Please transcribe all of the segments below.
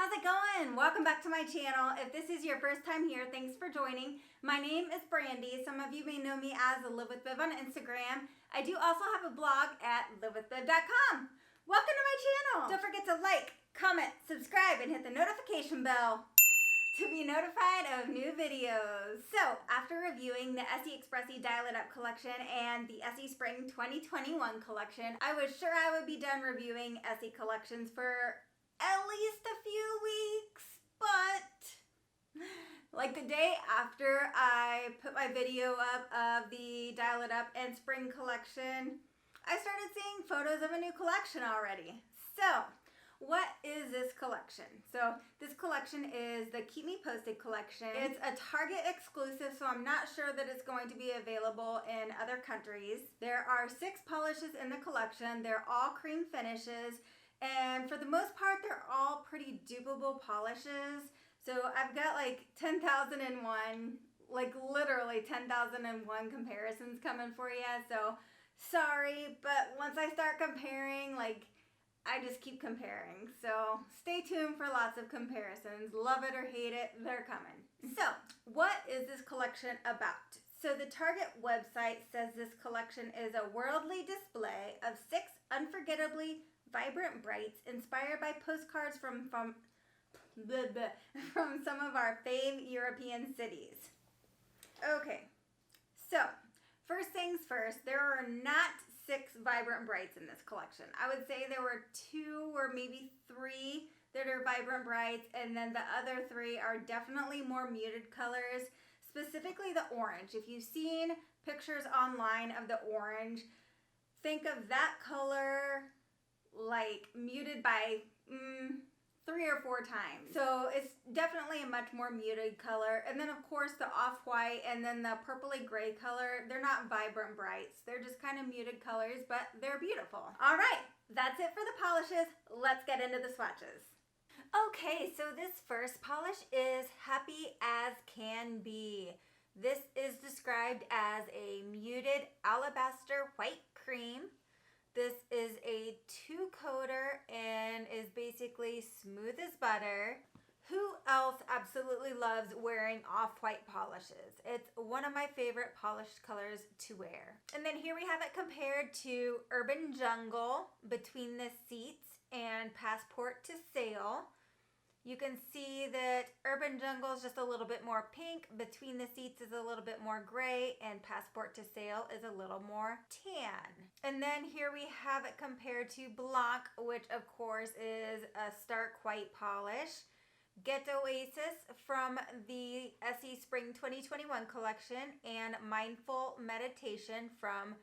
how's it going? Welcome back to my channel. If this is your first time here, thanks for joining. My name is Brandy. Some of you may know me as Live with Viv on Instagram. I do also have a blog at livewithviv.com. Welcome to my channel. Don't forget to like, comment, subscribe, and hit the notification bell to be notified of new videos. So, after reviewing the Essie Expressie Dial collection and the Essie Spring 2021 collection, I was sure I would be done reviewing Essie collections for at least a few weeks, but like the day after I put my video up of the Dial It Up and Spring collection, I started seeing photos of a new collection already. So, what is this collection? So this collection is the Keep Me Posted collection. It's a Target exclusive, so I'm not sure that it's going to be available in other countries. There are 6 polishes in the collection. They're all cream finishes, and for the most part, they're all pretty dupable polishes. So I've got like 10,001, like literally 10,001 comparisons coming for you. So sorry, but once I start comparing, I just keep comparing. So stay tuned for lots of comparisons. Love it or hate it, they're coming. So what is this collection about? So the Target website says this collection is a worldly display of 6 unforgettably vibrant brights inspired by postcards from some of our fave European cities. Okay, so first things first, there are not 6 vibrant brights in this collection. I would say there were 2 or maybe 3 that are vibrant brights, and then the other 3 are definitely more muted colors, specifically the orange. If you've seen pictures online of the orange, think of that color like muted by 3 or 4 times. So it's definitely a much more muted color. And then of course the off-white and then the purpley gray color, they're not vibrant brights. They're just kind of muted colors, but they're beautiful. All right, that's it for the polishes. Let's get into the swatches. Okay, so this first polish is Happy As Can Be. This is described as a muted alabaster white cream. This is a 2-coater and is basically smooth as butter. Who else absolutely loves wearing off-white polishes? It's one of my favorite polished colors to wear. And then here we have it compared to Urban Jungle, Between the Seats, and Passport to Sail. You can see that Urban Jungle is just a little bit more pink, Between the Seats is a little bit more gray, and Passport to Sail is a little more tan. And then here we have it compared to Blanc, which of course is a stark white polish. Get Oasis from the Essie Spring 2021 collection, and Mindful Meditation from,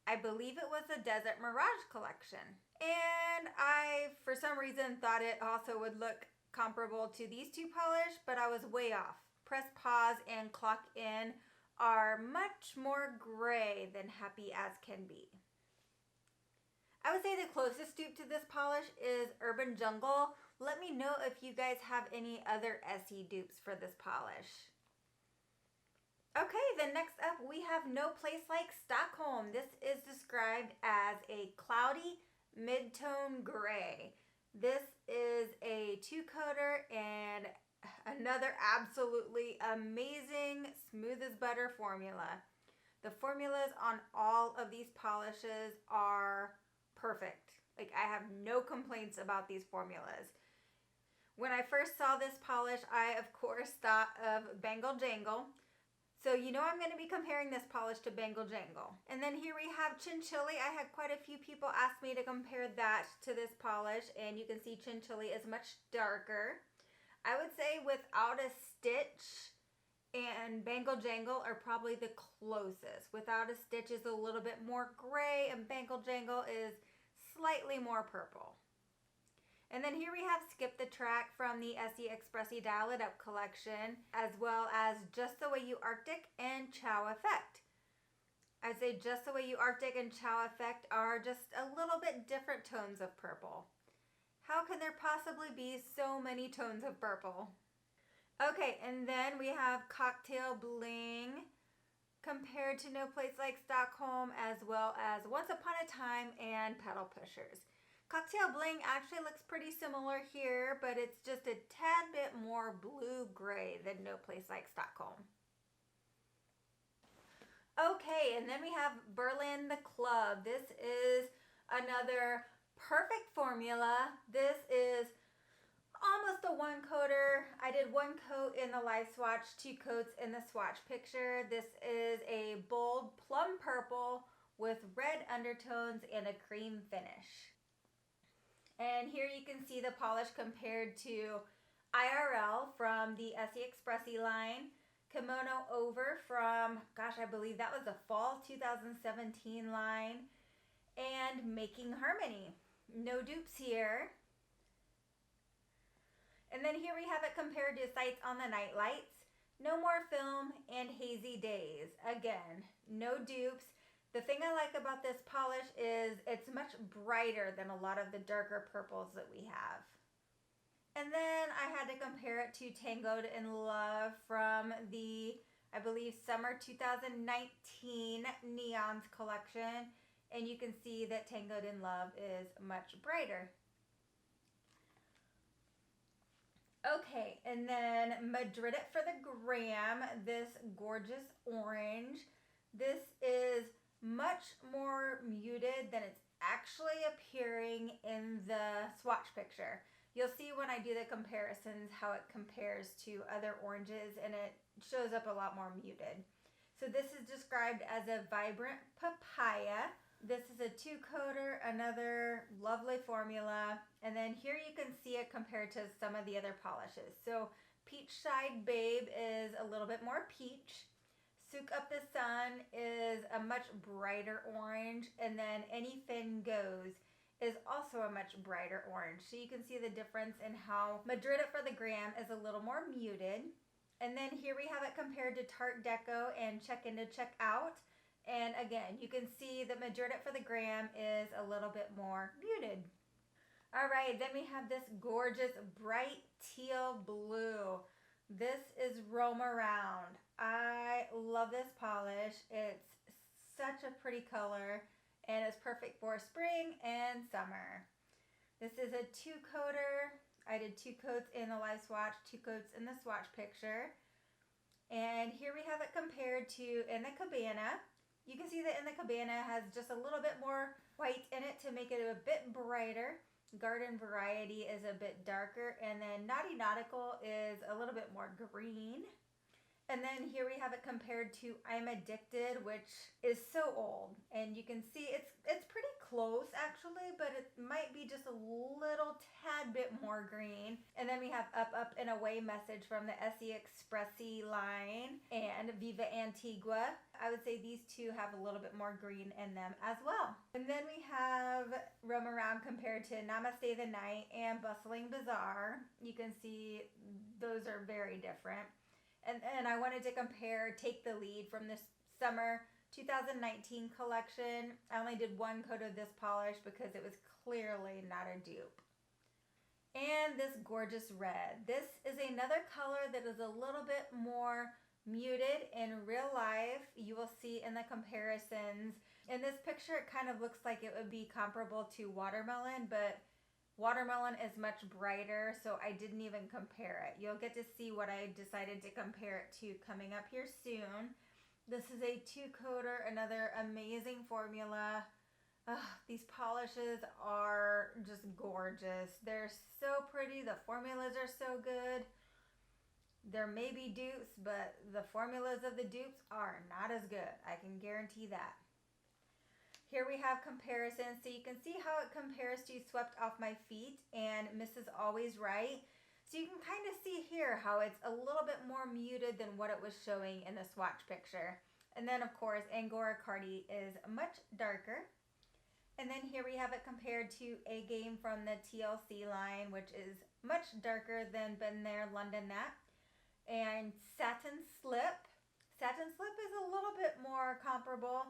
I believe it was the Desert Mirage collection. And I, for some reason, thought it also would look comparable to these 2 polish, but I was way off. Press Pause and Clock In are much more gray than Happy As Can Be. I would say the closest dupe to this polish is Urban Jungle. Let me know if you guys have any other Essie dupes for this polish. Okay, then next up we have No Place Like Stockholm. This is described as a cloudy mid-tone gray. This is a 2-coater and another absolutely amazing smooth as butter formula. The formulas on all of these polishes are perfect. Like, I have no complaints about these formulas. When I first saw this polish, I of course thought of Bangle Jangle. So you know I'm going to be comparing this polish to Bangle Jangle. And then here we have Chinchilli. I had quite a few people ask me to compare that to this polish, and you can see Chinchilli is much darker. I would say Without a Stitch and Bangle Jangle are probably the closest. Without a Stitch is a little bit more gray, and Bangle Jangle is slightly more purple. And then here we have Skip the Track from the Essie Expressie Dial collection, as well as Just the Way You Arctic and Chow Effect. I'd say Just the Way You Arctic and Chow Effect are just a little bit different tones of purple. How can there possibly be so many tones of purple? Okay, and then we have Cocktail Bling compared to No Place Like Stockholm, as well as Once Upon a Time and Pedal Pushers. Cocktail Bling actually looks pretty similar here, but it's just a tad bit more blue-gray than No Place Like Stockholm. Okay, and then we have Berlin the Club. This is another perfect formula. This is almost a one coater. I did one coat in the live swatch, 2 coats in the swatch picture. This is a bold plum purple with red undertones and a cream finish. And here you can see the polish compared to IRL from the Essie Expressie line, Kimono Over from, gosh, I believe that was the fall 2017 line, and Making Harmony. No dupes here. And then here we have it compared to Sights on the Night Lights, No More Film, and Hazy Days. Again, no dupes. The thing I like about this polish is it's much brighter than a lot of the darker purples that we have. And then I had to compare it to Tangoed in Love from the, I believe, summer 2019 Neons collection. And you can see that Tangoed in Love is much brighter. Okay, and then Madrid it for the gram, this gorgeous orange. This is much more muted than it's actually appearing in the swatch picture. You'll see when I do the comparisons how it compares to other oranges, and it shows up a lot more muted. So this is described as a vibrant papaya. This is a 2-coater, another lovely formula. And then here you can see it compared to some of the other polishes. So Peachside Babe is a little bit more peach. Soak Up the Sun is a much brighter orange. And then Anything Goes is also a much brighter orange. So you can see the difference in how Madrid it for the gram is a little more muted. And then here we have it compared to Tarte Deco and Check In to Check Out. And again, you can see that Madrid it for the gram is a little bit more muted. All right, then we have this gorgeous bright teal blue. This is Roam Around. I love this polish. It's such a pretty color and it's perfect for spring and summer. This is a 2-coater. I did 2 coats in the live swatch, 2 coats in the swatch picture. And here we have it compared to In the Cabana. You can see that In the Cabana has just a little bit more white in it to make it a bit brighter. Garden Variety is a bit darker, and then Naughty Nautical is a little bit more green. And then here we have it compared to I'm Addicted, which is so old. And you can see it's pretty close actually, but it might be just a little tad bit more green. And then we have Up, Up, and Away Message from the Essie Expressie line and Viva Antigua. I would say these two have a little bit more green in them as well. And then we have Roam Around compared to Namaste the Night and Bustling Bazaar. You can see those are very different. And I wanted to compare Take the Lead from this summer 2019 collection. I only did 1 coat of this polish because it was clearly not a dupe. And this gorgeous red. This is another color that is a little bit more muted in real life. You will see in the comparisons. In this picture, it kind of looks like it would be comparable to Watermelon, but Watermelon is much brighter, so I didn't even compare it. You'll get to see what I decided to compare it to coming up here soon. This is a 2-coater, another amazing formula. These polishes are just gorgeous. They're so pretty. The formulas are so good. There may be dupes, but the formulas of the dupes are not as good. I can guarantee that. Here we have comparisons, so you can see how it compares to Swept Off My Feet and Mrs. Always Right. So you can kind of see here how it's a little bit more muted than what it was showing in the swatch picture. And then, of course, Angora Cardi is much darker. And then here we have it compared to A Game from the TLC line, which is much darker than Been There, London That. And Satin Slip. Satin Slip is a little bit more comparable.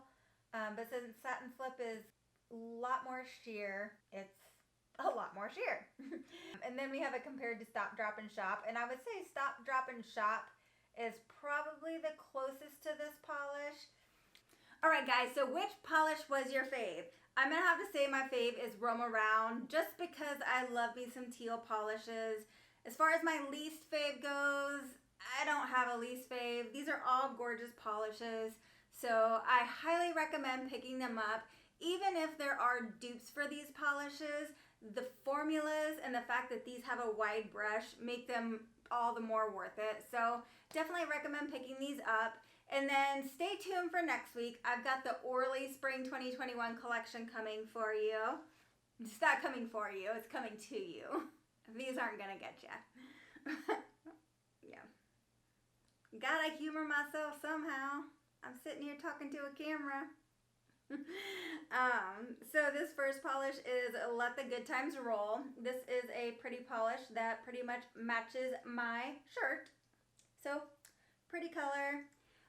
But since Satin Slip is a lot more sheer, it's a lot more sheer. And then we have it compared to Stop, Drop, and Shop. And I would say Stop, Drop, and Shop is probably the closest to this polish. All right, guys, so which polish was your fave? I'm going to have to say my fave is Roam Around just because I love me some teal polishes. As far as my least fave goes, I don't have a least fave. These are all gorgeous polishes, so I highly recommend picking them up. Even if there are dupes for these polishes, the formulas and the fact that these have a wide brush make them all the more worth it. So definitely recommend picking these up. And then stay tuned for next week. I've got the Orly Spring 2021 collection coming for you. It's not coming for you, it's coming to you. These aren't gonna get you. Yeah. Gotta humor myself somehow. I'm sitting here talking to a camera. So this first polish is Let the Good Times Roll. This is a pretty polish that pretty much matches my shirt. So, pretty color.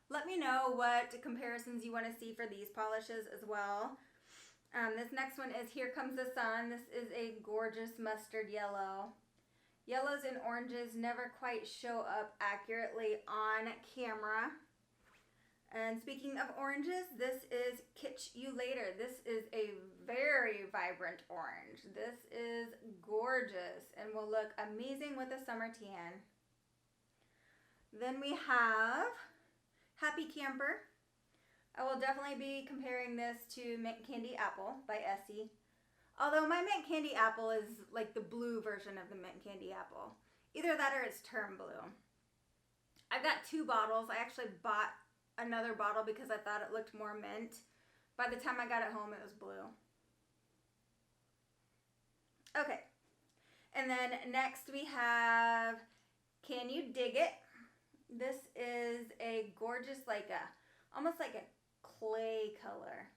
Let me know what comparisons you want to see for these polishes as well. This next one is Here Comes the Sun. This is a gorgeous mustard yellow. Yellows and oranges never quite show up accurately on camera. And speaking of oranges, this is Kitsch You Later. This is a very vibrant orange. This is gorgeous and will look amazing with a summer tan. Then we have Happy Camper. I will definitely be comparing this to Mint Candy Apple by Essie. Although my Mint Candy Apple is like the blue version of the Mint Candy Apple. Either that or it's term blue. I've got 2 bottles. I actually bought another bottle because I thought it looked more mint. By the time I got it home, it was blue. Okay. And then next we have Can You Dig It? This is a gorgeous, almost like a clay color.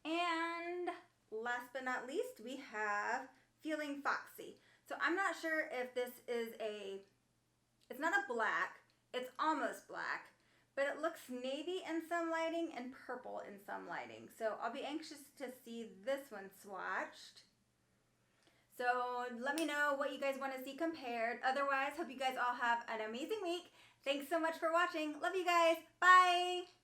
And last but not least, we have Feeling Foxy. So I'm not sure if this is it's not a black, it's almost black, but it looks navy in some lighting and purple in some lighting. So I'll be anxious to see this one swatched. So let me know what you guys want to see compared. Otherwise, hope you guys all have an amazing week. Thanks so much for watching. Love you guys. Bye.